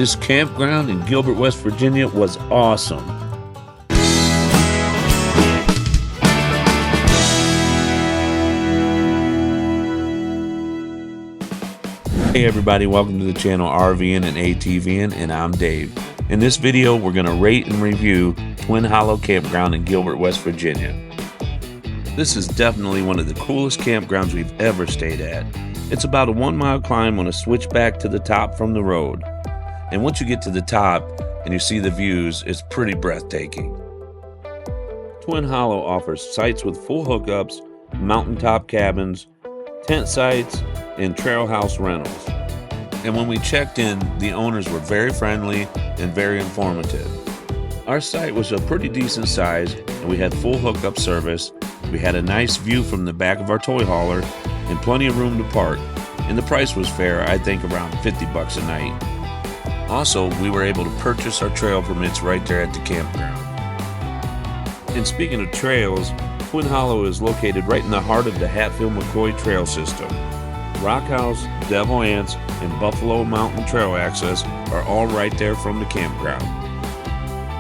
This campground in Gilbert, West Virginia was awesome. Hey everybody, welcome to the channel RV'n and ATV'n, and I'm Dave. In this video, we're going to rate and review Twin Hollow Campground in Gilbert, West Virginia. This is definitely one of the coolest campgrounds we've ever stayed at. It's about a 1-mile climb on a switchback to the top from the road. And once you get to the top and you see the views, it's pretty breathtaking. Twin Hollow offers sites with full hookups, mountaintop cabins, tent sites, and trail house rentals. And when we checked in, the owners were very friendly and very informative. Our site was a pretty decent size, and we had full hookup service. We had a nice view from the back of our toy hauler and plenty of room to park. And the price was fair, I think around $50 a night. Also, we were able to purchase our trail permits right there at the campground. And speaking of trails, Twin Hollow is located right in the heart of the Hatfield McCoy trail system. Rock House, Devil Ants, and Buffalo Mountain Trail access are all right there from the campground.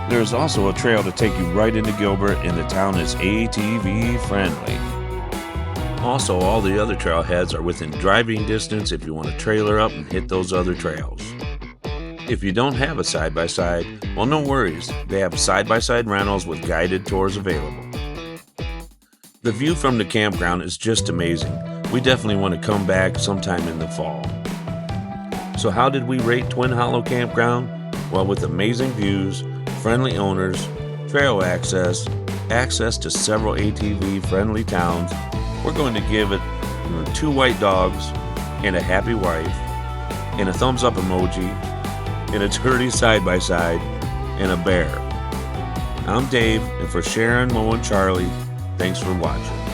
There is also a trail to take you right into Gilbert, and the town is ATV friendly. Also, all the other trailheads are within driving distance if you want to trailer up and hit those other trails. If you don't have a side-by-side, well, no worries. They have side-by-side rentals with guided tours available. The view from the campground is just amazing. We definitely want to come back sometime in the fall. So how did we rate Twin Hollow Campground? Well, with amazing views, friendly owners, trail access to several ATV-friendly towns, we're going to give it 2 white dogs and a happy wife and a thumbs up emoji and a dirty side-by-side and a bear. I'm Dave, and for Sharon, Mo, and Charlie, thanks for watching.